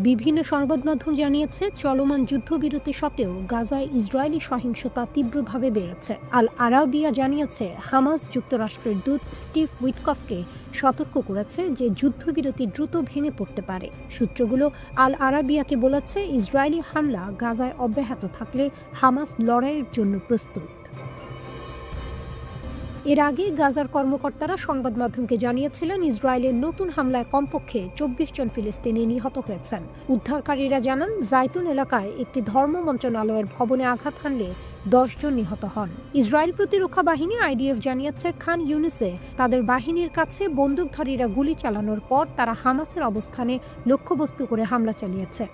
বিভিন্ন সংবাদ মাধ্যম জানিয়েছে চলমান যুদ্ধবিরতি সত্ত্বেও গাজায় ইসরায়েলি সহিংসতা তীব্রভাবে বেড়েছে। আল আরাবিয়া জানিয়েছে হামাস যুক্তরাষ্ট্রের দূত স্টিভ উইটকফকে সতর্ক করেছে যে যুদ্ধবিরতি দ্রুত ভেঙে পড়তে পারে। সূত্রগুলো আল আরাবিয়াকে বলেছে ইসরায়েলি হামলা গাজায় অব্যাহত থাকলে হামাস লড়াইয়ের জন্য প্রস্তুত। এর আগে গাজার কর্মকর্তারা সংবাদ মাধ্যমকে জানিয়েছিলেন ইসরায়েলের নতুন হামলায় কমপক্ষে ২৪ জন ফিলিস্তিনি নিহত হয়েছেন। উদ্ধারকারীরা জানান জাইতুন এলাকায় একটি ধর্ম মন্ত্রণালয়ের ভবনে আঘাত হানলে ১০ জন নিহত হন। ইসরায়েল প্রতিরক্ষা বাহিনী আইডিএফ জানিয়েছে খান ইউনিসে তাদের বাহিনীর কাছে বন্দুকধারীরা গুলি চালানোর পর তারা হামাসের অবস্থানে লক্ষ্যবস্তু করে হামলা চালিয়েছে।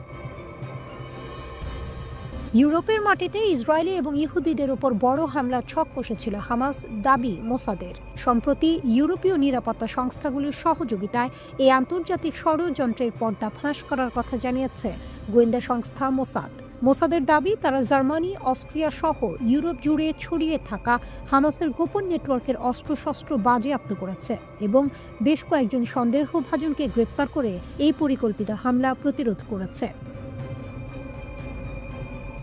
ইউরোপের মাটিতে ইসরায়েলি এবং ইহুদিদের ওপর বড় হামলার ছক কষেছিল হামাস, দাবি মোসাদের। সম্প্রতি ইউরোপীয় নিরাপত্তা সংস্থাগুলির সহযোগিতায় এই আন্তর্জাতিক ষড়যন্ত্রের পর্দা ফাঁস করার কথা জানিয়েছে গোয়েন্দা সংস্থা মোসাদ। মোসাদের দাবি তারা জার্মানি, অস্ট্রিয়া সহ ইউরোপ জুড়ে ছড়িয়ে থাকা হামাসের গোপন নেটওয়ার্কের অস্ত্রশস্ত্র বাজেয়াপ্ত করেছে এবং বেশ কয়েকজন সন্দেহভাজনকে গ্রেপ্তার করে এই পরিকল্পিত হামলা প্রতিরোধ করেছে।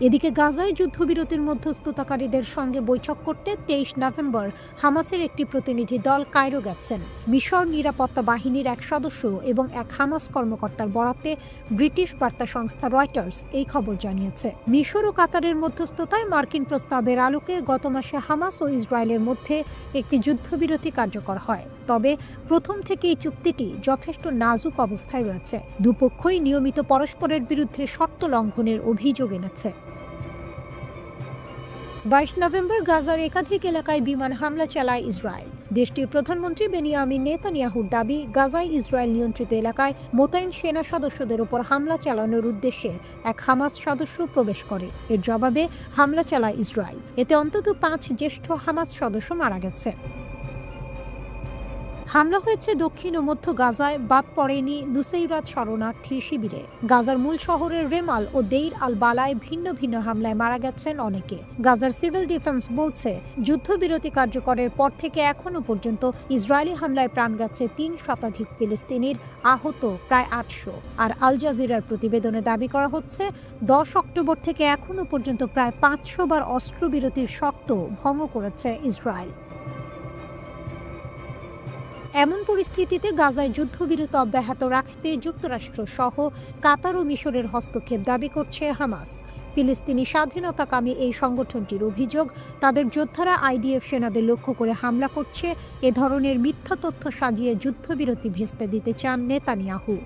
এদিকে গাজায় যুদ্ধবিরতির মধ্যস্থতাকারীদের সঙ্গে বৈঠক করতে ২৩ নভেম্বর হামাসের একটি প্রতিনিধি দল কায়রো গেছেন। মিশর নিরাপত্তা বাহিনীর এক সদস্য এবং এক হামাস কর্মকর্তার বরাতে ব্রিটিশ বার্তা সংস্থা রয়টার্স এই খবর জানিয়েছে। মিশর ও কাতারের মধ্যস্থতায় মার্কিন প্রস্তাবের আলোকে গত মাসে হামাস ও ইসরায়েলের মধ্যে একটি যুদ্ধবিরতি কার্যকর হয়। তবে প্রথম থেকে এই চুক্তিটি যথেষ্ট নাজুক অবস্থায় রয়েছে। দুপক্ষই নিয়মিত পরস্পরের বিরুদ্ধে শর্ত লঙ্ঘনের অভিযোগ এনেছে। ২২ নভেম্বর গাজার একাধিক এলাকায় বিমান হামলা চালায় ইসরায়েল। দেশটির প্রধানমন্ত্রী বেনিয়ামিন নেতানিয়াহুর দাবি, গাজায় ইসরায়েল নিয়ন্ত্রিত এলাকায় মোতায়েন সেনা সদস্যদের উপর হামলা চালানোর উদ্দেশ্যে এক হামাস সদস্য প্রবেশ করে। এর জবাবে হামলা চালায় ইসরায়েল। এতে অন্তত ৫ জ্যেষ্ঠ হামাস সদস্য মারা গেছে। হামলা হয়েছে দক্ষিণ ও মধ্য গাজায়, বাদ পড়েনি নুসেইরাত শরণার্থী শিবিরে। গাজার মূল শহরের রেমাল ও দেইর আল বালায় ভিন্ন ভিন্ন হামলায় মারা গেছেন অনেকে। গাজার সিভিল ডিফেন্স বলছে, যুদ্ধবিরতি কার্যকরের পর থেকে এখনো পর্যন্ত ইসরায়েলি হামলায় প্রাণ গেছে ৩ শতাধিক ফিলিস্তিনির, আহত প্রায় ৮০০। আর আল জাজিরার প্রতিবেদনে দাবি করা হচ্ছে ১০ অক্টোবর থেকে এখনো পর্যন্ত প্রায় ৫০০ বার অস্ত্রবিরতির শর্ত ভঙ্গ করেছে ইসরায়েল। এমন পরিস্থিতিতে গাজায় যুদ্ধবিরতি অব্যাহত রাখতে যুক্তরাষ্ট্র সহ কাতার ও মিশরের হস্তক্ষেপ দাবি করছে হামাস। ফিলিস্তিনি স্বাধীনতাকামী এই সংগঠনটির অভিযোগ, তাদের যোদ্ধারা আইডিএফ সেনাদের লক্ষ্য করে হামলা করছে। এ ধরনের মিথ্যা তথ্য সাজিয়ে যুদ্ধবিরতি ভেস্তে দিতে চান নেতানিয়াহু।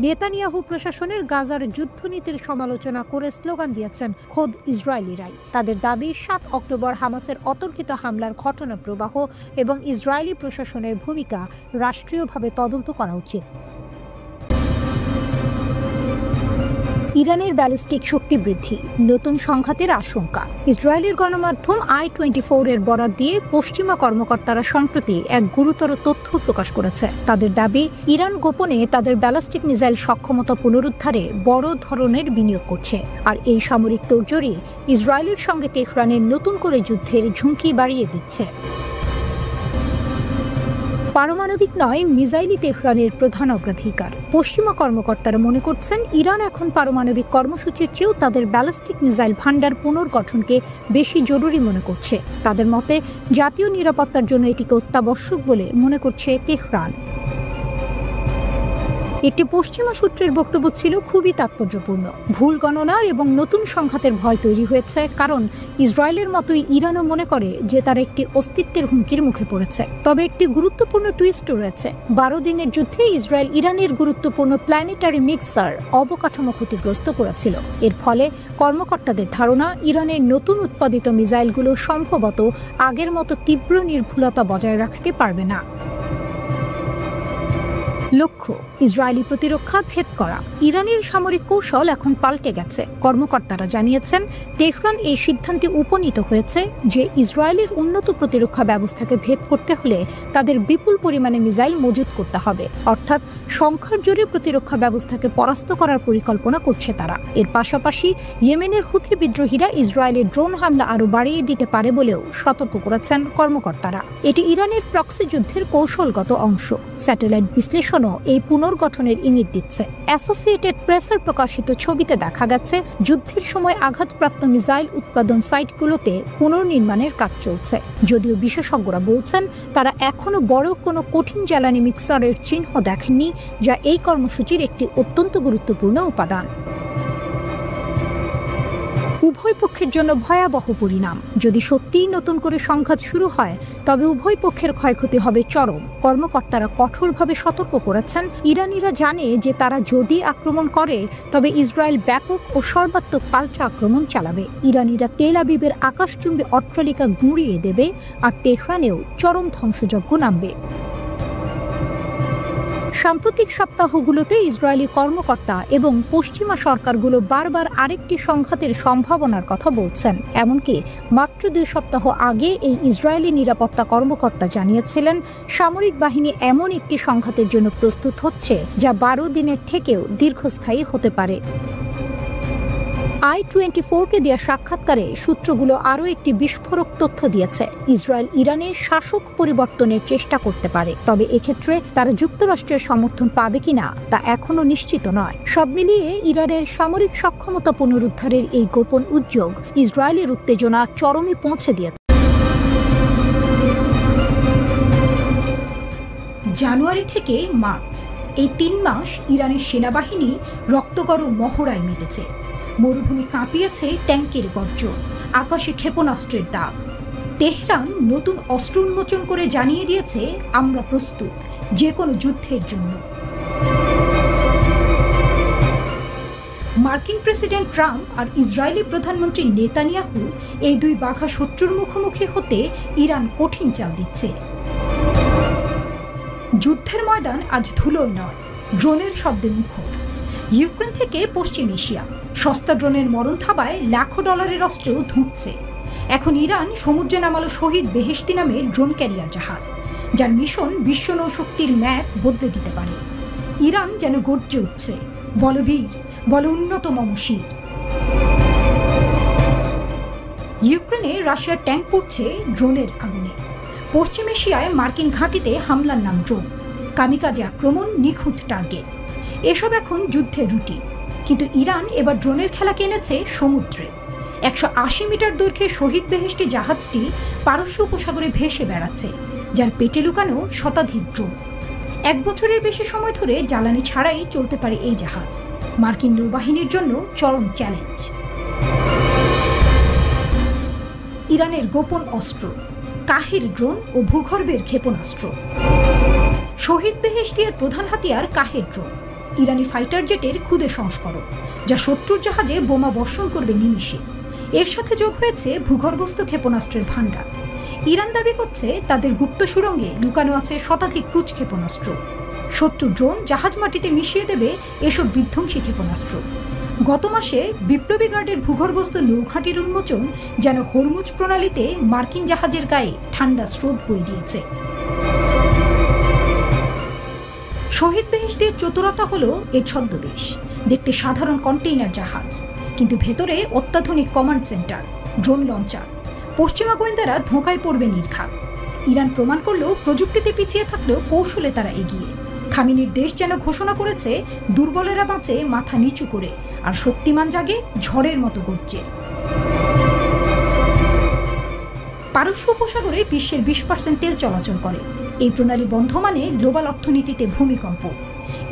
নেতানিয়াহু প্রশাসনের গাজার যুদ্ধনীতির সমালোচনা করে স্লোগান দিয়েছেন খোদ ইসরায়েলিরাই। তাদের দাবি, ৭ অক্টোবর হামাসের অতর্কিত হামলার ঘটনা প্রবাহ এবং ইসরায়েলি প্রশাসনের ভূমিকা রাষ্ট্রীয়ভাবে তদন্ত করা উচিত। ইরানের ব্যালিস্টিক শক্তি বৃদ্ধি, নতুন সংঘাতের আশঙ্কা। ইসরায়েলের গণমাধ্যম i24 এর বরাত দিয়ে পশ্চিমা কর্মকর্তারা সম্প্রতি এক গুরুতর তথ্য প্রকাশ করেছে। তাদের দাবি, ইরান গোপনে তাদের ব্যালিস্টিক মিসাইল সক্ষমতা পুনরুদ্ধারে বড় ধরনের বিনিয়োগ করছে। আর এই সামরিক তোড়জোড়ই ইসরায়েলের সঙ্গে তেহরানের নতুন করে যুদ্ধের ঝুঁকি বাড়িয়ে দিচ্ছে। পারমাণবিক নয়, মিসাইলই তেহরানের প্রধান অগ্রাধিকার। পশ্চিমা কর্মকর্তারা মনে করছেন, ইরান এখন পারমাণবিক কর্মসূচির চেয়েও তাদের ব্যালিস্টিক মিসাইল ভান্ডার পুনর্গঠনকে বেশি জরুরি মনে করছে। তাদের মতে, জাতীয় নিরাপত্তার জন্য এটিকে অত্যাবশ্যক বলে মনে করছে তেহরান। একটি পশ্চিমা সূত্রের বক্তব্য ছিল খুবই তাৎপর্যপূর্ণ। ভুল গণনার এবং নতুন সংঘাতের ভয় তৈরি হয়েছে, কারণ ইসরায়েলের মতোই ইরানও মনে করে যে তার একটি অস্তিত্বের হুমকির মুখে পড়েছে। তবে একটি গুরুত্বপূর্ণ টুইস্ট রয়েছে। ১২ দিনের যুদ্ধে ইসরায়েল ইরানের গুরুত্বপূর্ণ প্ল্যানেটারি মিক্সার অবকাঠামো ক্ষতিগ্রস্ত করেছিল। এর ফলে কর্মকর্তাদের ধারণা, ইরানের নতুন উৎপাদিত মিসাইলগুলো সম্ভবত আগের মতো তীব্র নির্ভুলতা বজায় রাখতে পারবে না। লক্ষ্য, ইসরায়েলি প্রতিরক্ষা ভেদ করা। ইরানের সামরিক কৌশল এখন পাল্টে গেছে। কর্মকর্তারা জানিয়েছেন, তেহরান এই সিদ্ধান্তে উপনীত হয়েছে যে ইসরায়েলের উন্নত প্রতিরক্ষা ব্যবস্থাকে ভেদ করতে হলে তাদের বিপুল পরিমাণে মিসাইল মজুত করতে হবে। অর্থাৎ সংখ্যার জোরে প্রতিরক্ষা ব্যবস্থাকে পরাস্ত করার পরিকল্পনা করছে তারা। এর পাশাপাশি ইয়েমেনের হুথি বিদ্রোহীরা ইসরায়েলের ড্রোন হামলা আরও বাড়িয়ে দিতে পারে বলেও সতর্ক করেছেন কর্মকর্তারা। এটি ইরানের প্রক্সি যুদ্ধের কৌশলগত অংশ। স্যাটেলাইট বিশ্লেষণ এখনও এই পুনর্গঠনের ইঙ্গিত দিচ্ছে। অ্যাসোসিয়েটেড প্রেসের প্রকাশিত ছবিতে দেখা গেছে যুদ্ধের সময় আঘাতপ্রাপ্ত মিসাইল উৎপাদন সাইটগুলোতে পুনর্নির্মাণের কাজ চলছে। যদিও বিশেষজ্ঞরা বলছেন তারা এখনও বড় কোনো কঠিন জ্বালানি মিক্সারের চিহ্ন দেখেননি, যা এই কর্মসূচির একটি অত্যন্ত গুরুত্বপূর্ণ উপাদান। উভয় পক্ষের জন্য ভয়াবহ পরিণাম। যদি সত্যিই নতুন করে সংঘাত শুরু হয় তবে উভয় পক্ষের ক্ষয়ক্ষতি হবে চরম। কর্মকর্তারা কঠোরভাবে সতর্ক করেছেন, ইরানিরা জানে যে তারা যদি আক্রমণ করে তবে ইসরায়েল ব্যাপক ও সর্বাত্মক পাল্টা আক্রমণ চালাবে। ইরানিরা তেল আবিবের আকাশচুম্বী অট্টালিকা গুঁড়িয়ে দেবে আর তেহরানেও চরম ধ্বংসযজ্ঞ নামবে। সাম্প্রতিক সপ্তাহগুলোতে ইসরায়েলি কর্মকর্তা এবং পশ্চিমা সরকারগুলো বারবার আরেকটি সংঘাতের সম্ভাবনার কথা বলছেন। এমনকি মাত্র 2 সপ্তাহ আগে এই ইসরায়েলি নিরাপত্তা কর্মকর্তা জানিয়েছিলেন সামরিক বাহিনী এমন একটি সংঘাতের জন্য প্রস্তুত হচ্ছে যা 12 দিনের থেকেও দীর্ঘস্থায়ী হতে পারে। I-24-কে দেওয়া সাক্ষাৎকারে সূত্রগুলো আরও একটি বিস্ফোরক তথ্য দিয়েছে। ইসরায়েল ইরানের শাসক পরিবর্তনের চেষ্টা করতে পারে, তবে এক্ষেত্রে তারা যুক্তরাষ্ট্রের সমর্থন পাবে কিনা তা এখনও নিশ্চিত নয়। সব মিলিয়ে ইরানের সামরিক সক্ষমতা পুনরুদ্ধারের এই গোপন উদ্যোগ ইসরায়েলের উত্তেজনা চরমে পৌঁছে দিয়েছে। জানুয়ারি থেকে মার্চ এই 3 মাস ইরানের সেনাবাহিনী রক্তগরম মহড়ায় মেতেছে। মরুভূমি কাঁপিয়েছে ট্যাঙ্কের গর্জন, আকাশে ক্ষেপণাস্ত্রের দাগ। তেহরান নতুন অস্ত্র উন্মোচন করে জানিয়ে দিয়েছে, আমরা প্রস্তুত যে কোনো যুদ্ধের জন্য। মার্কিন প্রেসিডেন্ট ট্রাম্প আর ইসরায়েলি প্রধানমন্ত্রী নেতানিয়াহু এই 2 বাঘা শত্রুর মুখোমুখি হতে ইরান কঠিন চাল দিচ্ছে। যুদ্ধের ময়দান আজ ধুলোয় নয়, ড্রোনের শব্দে মুখর। ইউক্রেন থেকে পশ্চিম এশিয়া সস্তা ড্রোনের মরণ থাবায় লাখো ডলারের অস্ত্রেও ধুঁকছে। এখন ইরান সমুদ্রে নামালো শহীদ বেহেশতি নামের ড্রোন ক্যারিয়ার জাহাজ, যার মিশন বিশ্ব নৌশক্তির ম্যাপ বদলে দিতে পারে। ইরান যেন গর্জে উঠছে, বলবীর, বল উন্নত মমশির। ইউক্রেনে রাশিয়ার ট্যাঙ্ক পড়ছে ড্রোনের আগুনে। পশ্চিম এশিয়ায় মার্কিন ঘাঁটিতে হামলার নাম ড্রোন, কামিকাজে আক্রমণ, নিখুঁত টার্গেট, এসব এখন যুদ্ধের রুটি। কিন্তু ইরান এবার ড্রোনের খেলা কিনেছে সমুদ্রে। 180 মিটার দৈর্ঘ্যে শহীদ বেহেশতি জাহাজটি পারস্য উপসাগরে ভেসে বেড়াচ্ছে, যার পেটে লুকানো শতাধিক ড্রোন। 1 বছরের বেশি সময় ধরে জ্বালানি ছাড়াই চলতে পারে এই জাহাজ, মার্কিন নৌবাহিনীর জন্য চরম চ্যালেঞ্জ। ইরানের গোপন অস্ত্র, কাহের ড্রোন ও ভূগর্ভের ক্ষেপণাস্ত্র। শহীদ বেহেশতির প্রধান হাতিয়ার কাহের ড্রোন, ইরানি ফাইটার জেটের ক্ষুদে সংস্করণ, যা শত্রুর জাহাজে বোমা বর্ষণ করবে নিমিষে। এর সাথে যোগ হয়েছে ভূগর্ভস্থ ক্ষেপণাস্ত্রের ভাণ্ডার। ইরান দাবি করছে তাদের গুপ্ত সুড়ঙ্গে লুকানো আছে শতাধিক ক্রুজ ক্ষেপণাস্ত্র। শত্রু ড্রোন জাহাজ মাটিতে মিশিয়ে দেবে এসব বিধ্বংসী ক্ষেপণাস্ত্র। গত মাসে বিপ্লবী গার্ডের ভূগর্ভস্থ নৌঘাঁটির উন্মোচন যেন হরমুজ প্রণালীতে মার্কিন জাহাজের গায়ে ঠান্ডা স্রোত বয়ে দিয়েছে। শহীদ বেহেশতির চতুরতা হলো এর ছদ্মবেশ। দেখতে সাধারণ কন্টেইনার জাহাজ, কিন্তু ভেতরে অত্যাধুনিক কমান্ড সেন্টার, ড্রোন লঞ্চার। পশ্চিমা গোয়েন্দারা ধোঁকায় পড়বে নির্ঘাত। ইরান প্রমাণ করলেও প্রযুক্তিতে পিছিয়ে থাকলেও কৌশলে তারা এগিয়ে। খামেনির দেশ যেন ঘোষণা করেছে, দুর্বলেরা বাঁচে মাথা নিচু করে, আর শক্তিমান জাগে ঝড়ের মতো গর্জে। পারস্য উপসাগরে বিশ্বের 20% তেল চলাচল করে। এই প্রণালী বন্ধ মানে গ্লোবাল অর্থনীতিতে ভূমিকম্প।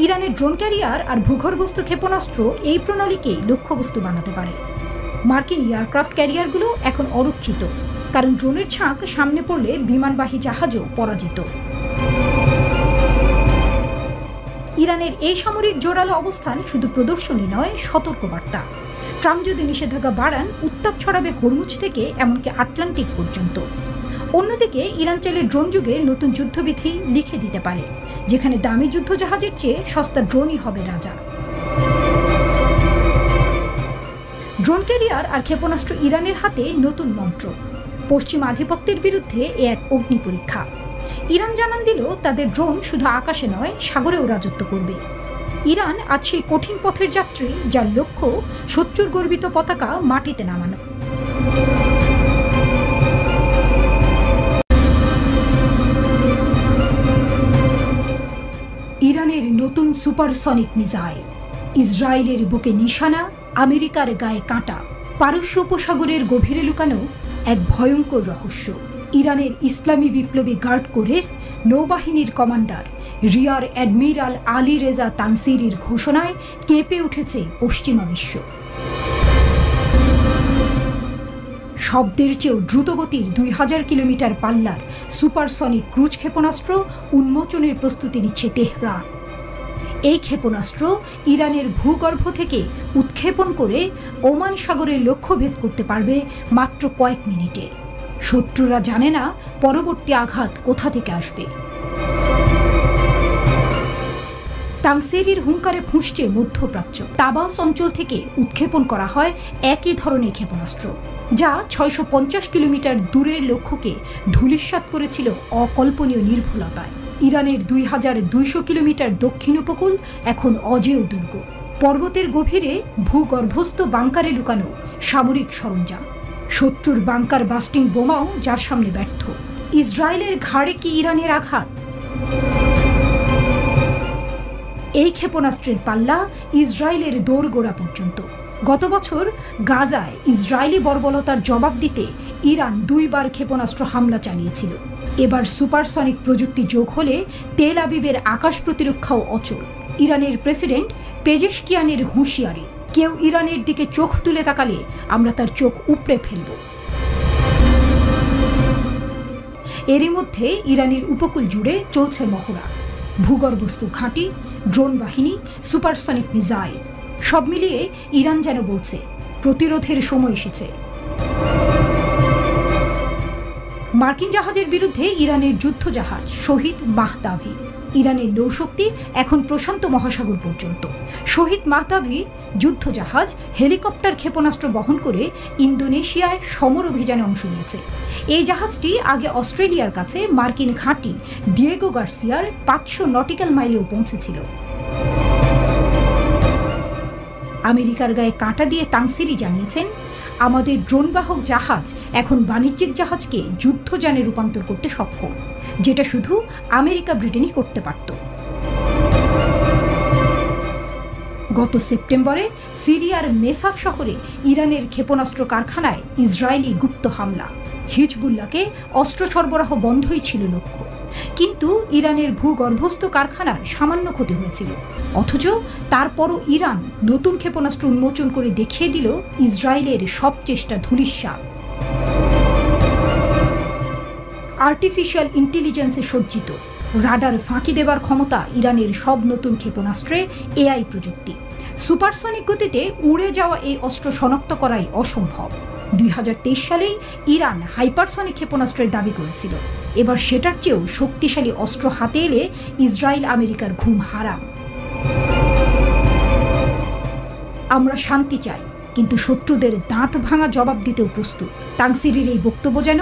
ইরানের ড্রোন ক্যারিয়ার আর ভূগর্ভস্থ ক্ষেপণাস্ত্র এই প্রণালীকে লক্ষ্যবস্তু বানাতে পারে। মার্কিন এয়ারক্রাফট ক্যারিয়ারগুলো এখন অরক্ষিত, কারণ ড্রোনের ছাঁক সামনে পড়লে বিমানবাহী জাহাজও পরাজিত। ইরানের এই সামরিক জোরালো অবস্থান শুধু প্রদর্শনী নয়, সতর্কবার্তা। ট্রাম্প যদি নিষেধাজ্ঞা বাড়ান, উত্তাপ ছড়াবে হরমুজ থেকে এমনকি আটলান্টিক পর্যন্ত। অন্যদিকে ইরান চাইলে ড্রোন যুগের নতুন যুদ্ধবিধি লিখে দিতে পারে, যেখানে দামি যুদ্ধ জাহাজের চেয়ে সস্তা ড্রোনই হবে রাজা। ড্রোন ক্যারিয়ার আর ক্ষেপণাস্ত্র ইরানের হাতে নতুন মন্ত্র। পশ্চিম আধিপত্যের বিরুদ্ধে এ এক অগ্নি পরীক্ষা। ইরান জানান দিল তাদের ড্রোন শুধু আকাশে নয়, সাগরেও রাজত্ব করবে। ইরান আজ সেই কঠিন পথের যাত্রী, যার লক্ষ্য শত্রুর গর্বিত পতাকা মাটিতে নামানো। ইরানের নতুন সুপারসনিক মিসাইল, ইসরায়েলের বুকে নিশানা, আমেরিকার গায়ে কাঁটা। পারস্য উপসাগরের গভীরে লুকানো এক ভয়ঙ্কর রহস্য। ইরানের ইসলামী বিপ্লবী গার্ড কোরের নৌবাহিনীর commander rear admiral Ali Reza তানসিরির ঘোষণায় কেঁপে উঠেছে পশ্চিমা বিশ্ব। শব্দের চেয়েও দ্রুতগতির 2000 কিলোমিটার পাল্লার সুপারসনিক ক্রুজ ক্ষেপণাস্ত্র উন্মোচনের প্রস্তুতি নিচ্ছে তেহরান। এই ক্ষেপণাস্ত্র ইরানের ভূগর্ভ থেকে উৎক্ষেপণ করে ওমান সাগরে লক্ষ্যভেদ করতে পারবে মাত্র কয়েক মিনিটে। শত্রুরা জানে না পরবর্তী আঘাত কোথা থেকে আসবে। তানসিরির হুঙ্কারে ফুঁসছে মধ্যপ্রাচ্য। তাবাস অঞ্চল থেকে উৎক্ষেপণ করা হয় একই ধরনের ক্ষেপণাস্ত্র, যা 650 কিলোমিটার দূরের লক্ষ্যকে ধূলিসাৎ করেছিল অকল্পনীয় নির্ভুলতায়। ইরানের 2200 কিলোমিটার দক্ষিণ উপকূল এখন অজেয় দুর্গ। পর্বতের গভীরে ভূগর্ভস্থ বাংকারে লুকানো সামরিক সরঞ্জাম। শত্রুর বাংকার বাস্টিং বোমাও যার সামনে ব্যর্থ। ইসরায়েলের ঘাড়ে কি ইরানের আঘাত? এই ক্ষেপণাস্ত্রের পাল্লা ইসরায়েলের দোরগোড়া পর্যন্ত। গত বছর গাজায় ইসরায়েলি বর্বরতার জবাব দিতে ইরান 2 বার ক্ষেপণাস্ত্র হামলা চালিয়েছিল। এবার সুপারসনিক প্রযুক্তি যোগ হলে তেল আবিবের আকাশ প্রতিরক্ষাও অচল। ইরানের প্রেসিডেন্ট পেজেশকিয়ানের হুঁশিয়ারি, কেউ ইরানের দিকে চোখ তুলে তাকালে আমরা তার চোখ উপড়ে ফেলব। এরই মধ্যে ইরানের উপকূল জুড়ে চলছে মহড়া। ভূগর্ভস্থ ঘাঁটি, ড্রোন বাহিনী, সুপারসনিক মিসাইল, সব মিলিয়ে ইরান যেন বলছে প্রতিরোধের সময় এসেছে। মার্কিন জাহাজের বিরুদ্ধে ইরানের যুদ্ধজাহাজ শহীদ মাহদাভি। ইরানের নৌশক্তি এখন প্রশান্ত মহাসাগর পর্যন্ত। শহীদ মাহদাভি যুদ্ধজাহাজ হেলিকপ্টার ক্ষেপণাস্ত্র বহন করে ইন্দোনেশিয়ায় সমর অভিযানে অংশ নিয়েছে। এই জাহাজটি আগে অস্ট্রেলিয়ার কাছে মার্কিন ঘাঁটি ডিয়েগো গার্সিয়ার 500 নটিক্যাল মাইলেও পৌঁছেছিল। আমেরিকার গায়ে কাঁটা দিয়ে তানসিরি জানিয়েছেন, আমাদের ড্রোনবাহক জাহাজ এখন বাণিজ্যিক জাহাজকে যুদ্ধযানে রূপান্তর করতে সক্ষম, যেটা শুধু আমেরিকা ব্রিটেনই করতে পারত। গত সেপ্টেম্বরে সিরিয়ার মেসাফ শহরে ইরানের ক্ষেপণাস্ত্র কারখানায় ইসরায়েলি গুপ্ত হামলা। হিজবুল্লাহকে অস্ত্র সরবরাহ বন্ধই ছিল লক্ষ্য, কিন্তু ইরানের ভূগর্ভস্থ কারখানার সামান্য ক্ষতি হয়েছিল। অথচ তারপরও ইরান নতুন ক্ষেপণাস্ত্র উন্মোচন করে দেখিয়ে দিল ইসরায়েলের সব চেষ্টা ধূলিসাৎ। আর্টিফিশিয়াল ইন্টেলিজেন্সে সজ্জিত রাডার ফাঁকি দেবার ক্ষমতা ইরানের সব নতুন ক্ষেপণাস্ত্রে এআই প্রযুক্তি। সুপারসনিক গতিতে উড়ে যাওয়া এই অস্ত্র শনাক্ত করাই অসম্ভব। 2023 সালেই ইরান হাইপারসনিক ক্ষেপণাস্ত্রের দাবি করেছিল। এবার সেটার চেয়েও শক্তিশালী অস্ত্র হাতে এলে ইসরায়েল আমেরিকার ঘুম হারাম। আমরা শান্তি চাই, কিন্তু শত্রুদের দাঁত ভাঙা জবাব দিতেও প্রস্তুত। তানসিরির এই বক্তব্য যেন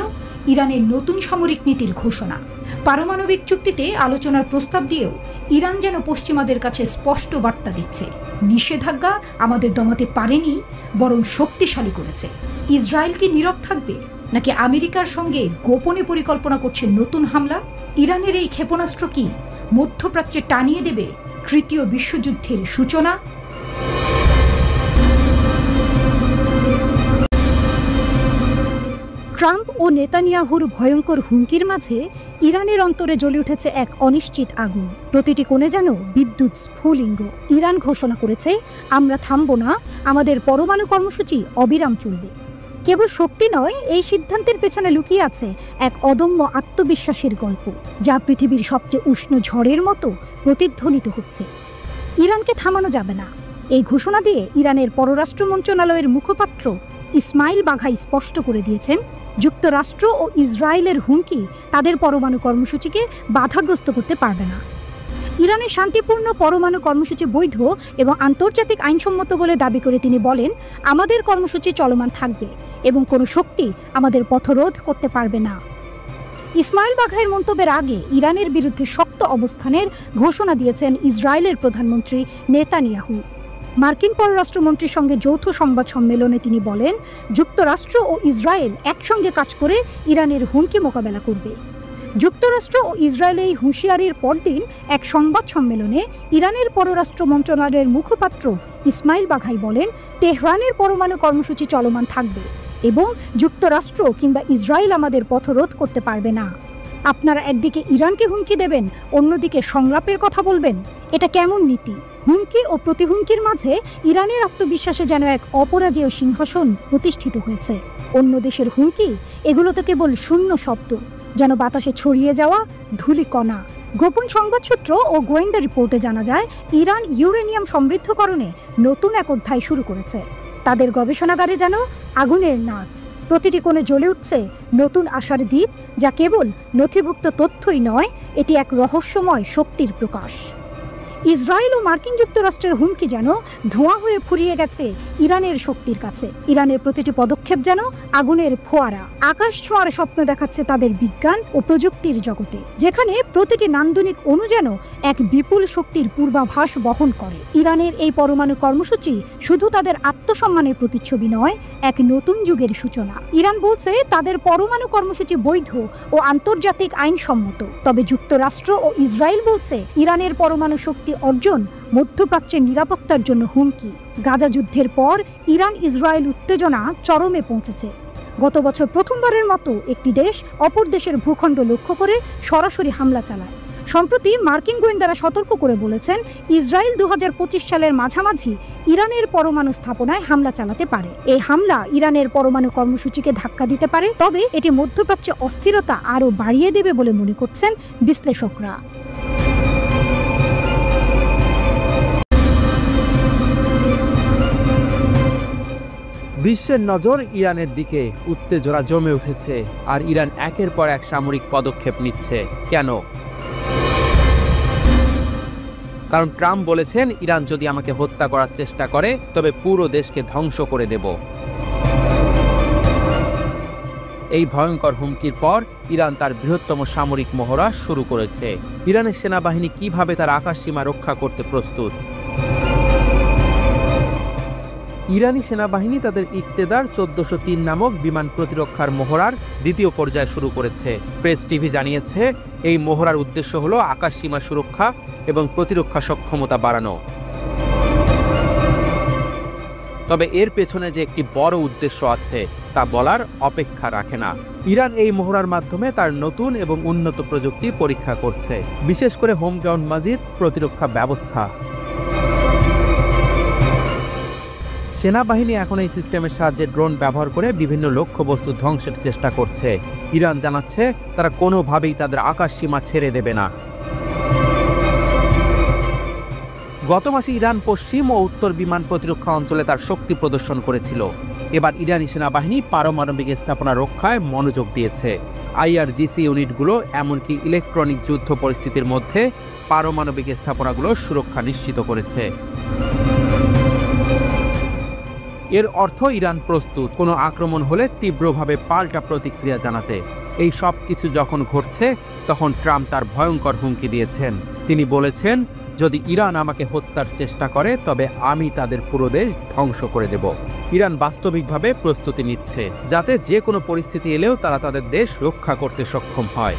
ইরানের নতুন সামরিক নীতির ঘোষণা। পারমাণবিক চুক্তিতে আলোচনার প্রস্তাব দিয়েও ইরান যেন পশ্চিমাদের কাছে স্পষ্ট বার্তা দিচ্ছে, নিষেধাজ্ঞা আমাদের দমাতে পারেনি, বরং শক্তিশালী করেছে। ইসরায়েল কি নীরব থাকবে, নাকি আমেরিকার সঙ্গে গোপনে পরিকল্পনা করছে নতুন হামলা? ইরানের এই ক্ষেপণাস্ত্র কি মধ্যপ্রাচ্যে টানিয়ে দেবে তৃতীয় বিশ্বযুদ্ধের সূচনা? ট্রাম্প ও নেতানিয়াহুর ভয়ঙ্কর হুমকির মাঝে ইরানের অন্তরে জ্বলে উঠেছে এক অনিশ্চিত আগুন। প্রতিটি কোণে যেন বিদ্যুৎ স্ফুলিঙ্গ। ইরান ঘোষণা করেছে, আমরা থামব না, আমাদের পরমাণু কর্মসূচি অবিরাম চলবে। কেবল শক্তি নয়, এই সিদ্ধান্তের পেছনে লুকিয়ে আছে এক অদম্য আত্মবিশ্বাসের গল্প, যা পৃথিবীর সবচেয়ে উষ্ণ ঝড়ের মতো প্রতিধ্বনিত হচ্ছে। ইরানকে থামানো যাবে না, এই ঘোষণা দিয়ে ইরানের পররাষ্ট্র মন্ত্রণালয়ের মুখপাত্র ইসমাইল বাঘাই স্পষ্ট করে দিয়েছেন, যুক্তরাষ্ট্র ও ইসরায়েলের হুমকি তাদের পরমাণু কর্মসূচিকে বাধাগ্রস্ত করতে পারবে না। ইরানের শান্তিপূর্ণ পরমাণু কর্মসূচি বৈধ এবং আন্তর্জাতিক আইনসম্মত বলে দাবি করে তিনি বলেন, আমাদের কর্মসূচি চলমান থাকবে এবং কোনো শক্তি আমাদের পথরোধ করতে পারবে না। ইসমাইল বাঘাইয়ের মন্তব্যের আগে ইরানের বিরুদ্ধে শক্ত অবস্থানের ঘোষণা দিয়েছেন ইসরায়েলের প্রধানমন্ত্রী নেতানিয়াহু। মার্কিন পররাষ্ট্রমন্ত্রীর সঙ্গে যৌথ সংবাদ সম্মেলনে তিনি বলেন, যুক্তরাষ্ট্র ও ইসরায়েল একসঙ্গে কাজ করে ইরানের হুমকি মোকাবেলা করবে। যুক্তরাষ্ট্র ও ইসরায়েল এই হুঁশিয়ারির পরদিন এক সংবাদ সম্মেলনে ইরানের পররাষ্ট্র মন্ত্রণালয়ের মুখপাত্র ইসমাইল বাঘাই বলেন, তেহরানের পরমাণু কর্মসূচি চলমান থাকবে এবং যুক্তরাষ্ট্র কিংবা ইসরায়েল আমাদের পথরোধ করতে পারবে না। আপনারা একদিকে ইরানকে হুমকি দেবেন, অন্যদিকে সংলাপের কথা বলবেন। এটা কেমন নীতি? হুমকি ও প্রতিহুমকির মাঝে ইরানের আত্মবিশ্বাসে যেন এক অপরাজেয় সিংহাসন প্রতিষ্ঠিত হয়েছে। অন্য দেশের হুমকি, এগুলো তো কেবল শূন্য শব্দ, যেন বাতাসে ছড়িয়ে যাওয়া ধূলিকণা। গোপন সংবাদসূত্র ও গোয়েন্দা রিপোর্টে জানা যায়, ইরান ইউরেনিয়াম সমৃদ্ধকরণে নতুন এক অধ্যায় শুরু করেছে। তাদের গবেষণাগারে যেন আগুনের নাচ, প্রতিটি কোণে জ্বলে উঠছে নতুন আশার দ্বীপ, যা কেবল নথিভুক্ত তথ্যই নয়, এটি এক রহস্যময় শক্তির প্রকাশ। ইসরায়েল ও মার্কিন যুক্তরাষ্ট্রের হুমকি যেন ধোঁয়া হয়ে ফুরিয়ে গেছে ইরানের শক্তির কাছে। ইরানের প্রতিটি পদক্ষেপ যেন আগুনের ফোয়ারা। আকাশ ছোঁয়ার স্বপ্ন দেখাচ্ছে তাদের বিজ্ঞান ও প্রযুক্তির জগতে, যেখানে প্রতিটি নান্দনিক অণু যেন এক বিপুল শক্তির পূর্বাভাস বহন করে। ইরানের এই পরমাণু কর্মসূচি শুধু তাদের আত্মসম্মানের প্রতিচ্ছবি নয়, এক নতুন যুগের সূচনা। ইরান বলছে তাদের পরমাণু কর্মসূচি বৈধ ও আন্তর্জাতিক আইনসম্মত। তবে যুক্তরাষ্ট্র ও ইসরায়েল বলছে ইরানের পরমাণু শক্তি অর্জন মধ্যপ্রাচ্যের নিরাপত্তার জন্য হুমকি। গাজা যুদ্ধের পর ইরান ইসরায়েল উত্তেজনা চরমে পৌঁছেছে। গত বছর প্রথমবারের মতো একটি দেশ অপর দেশের ভূখণ্ড লক্ষ্য করে সরাসরি হামলা চালায়। সম্প্রতি মার্কিন গোয়েন্দারা সতর্ক করে বলেছেন, ইসরায়েল 2025 সালের মাঝামাঝি ইরানের পরমাণু স্থাপনায় হামলা চালাতে পারে। এই হামলা ইরানের পরমাণু কর্মসূচিকে ধাক্কা দিতে পারে, তবে এটি মধ্যপ্রাচ্যে অস্থিরতা আরও বাড়িয়ে দেবে বলে মনে করছেন বিশ্লেষকরা। বিশ্বের নজর ইরানের দিকে। উত্তেজনা জমে উঠেছে আর ইরান একের পর এক সামরিক পদক্ষেপ নিচ্ছে। কেন? কারণ ট্রাম্প বলেছেন, ইরান যদি আমাকে হত্যা করার চেষ্টা করে তবে পুরো দেশকে ধ্বংস করে দেব। এই ভয়ঙ্কর হুমকির পর ইরান তার বৃহত্তম সামরিক মহড়া শুরু করেছে। ইরানের সেনাবাহিনী কিভাবে তার আকাশসীমা রক্ষা করতে প্রস্তুত? ইরানি সেনাবাহিনী তাদের ইকতেদার 1403 নামক বিমান প্রতিরক্ষার মহড়ার দ্বিতীয় পর্যায় শুরু করেছে। প্রেস টিভি জানিয়েছে, এই মহড়ার উদ্দেশ্য হল আকাশসীমা সুরক্ষা এবং প্রতিরক্ষা সক্ষমতা বাড়ানো। তবে এর পেছনে যে একটি বড় উদ্দেশ্য আছে তা বলার অপেক্ষা রাখে না। ইরান এই মহড়ার মাধ্যমে তার নতুন এবং উন্নত প্রযুক্তি পরীক্ষা করছে, বিশেষ করে হোম গ্রাউন্ড মজিদ প্রতিরক্ষা ব্যবস্থা। সেনাবাহিনী এখন এই সিস্টেমের সাহায্যে ড্রোন ব্যবহার করে বিভিন্ন লক্ষ্যবস্তু ধ্বংসের চেষ্টা করছে। ইরান জানাচ্ছে তারা কোনোভাবেই তাদের আকাশসীমা ছেড়ে দেবে না। গত মাসে ইরান পশ্চিম ও উত্তর বিমান প্রতিরক্ষা অঞ্চলে তার শক্তি প্রদর্শন করেছিল। এবার ইরানি সেনাবাহিনী পারমাণবিক স্থাপনা রক্ষায় মনোযোগ দিয়েছে। IRGC ইউনিটগুলো এমনকি ইলেকট্রনিক যুদ্ধ পরিস্থিতির মধ্যে পারমাণবিক স্থাপনাগুলোর সুরক্ষা নিশ্চিত করেছে। এর অর্থ ইরান প্রস্তুত কোনো আক্রমণ হলে তীব্রভাবে পাল্টা প্রতিক্রিয়া জানাতে। এই সব কিছু যখন ঘটছে তখন ট্রাম্প তার ভয়ঙ্কর হুমকি দিয়েছেন। তিনি বলেছেন, যদি ইরান আমাকে হত্যার চেষ্টা করে তবে আমি তাদের পুরো দেশ ধ্বংস করে দেব। ইরান বাস্তবিকভাবে প্রস্তুতি নিচ্ছে, যাতে যে কোনো পরিস্থিতি এলেও তারা তাদের দেশ রক্ষা করতে সক্ষম হয়।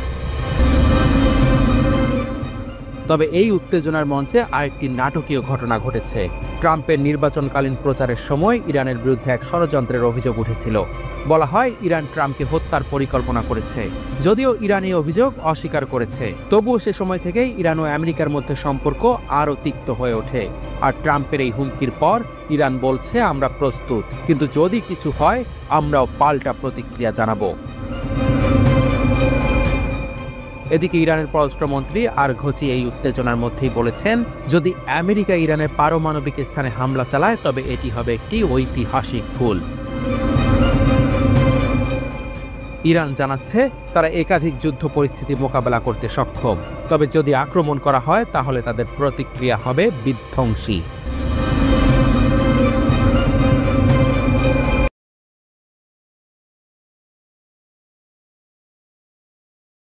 তবে এই উত্তেজনার মঞ্চে আরেকটি নাটকীয় ঘটনা ঘটেছে। ট্রাম্পের নির্বাচনকালীন প্রচারের সময় ইরানের বিরুদ্ধে এক ষড়যন্ত্রের অভিযোগ উঠেছিল। বলা হয় ইরান ট্রাম্পকে হত্যার পরিকল্পনা করেছে। যদিও ইরান এই অভিযোগ অস্বীকার করেছে, তবুও সে সময় থেকেই ইরান ও আমেরিকার মধ্যে সম্পর্ক আরও তিক্ত হয়ে ওঠে। আর ট্রাম্পের এই হুমকির পর ইরান বলছে, আমরা প্রস্তুত, কিন্তু যদি কিছু হয় আমরাও পাল্টা প্রতিক্রিয়া জানাবো। এদিকে ইরানের পররাষ্ট্রমন্ত্রী আরঘচি এই উত্তেজনার মধ্যেই বলেছেন, যদি আমেরিকা ইরানের পারমাণবিক স্থানে হামলা চালায় তবে এটি হবে একটি ঐতিহাসিক ভুল। ইরান জানাচ্ছে তারা একাধিক যুদ্ধ পরিস্থিতি মোকাবেলা করতে সক্ষম, তবে যদি আক্রমণ করা হয় তাহলে তাদের প্রতিক্রিয়া হবে বিধ্বংসী।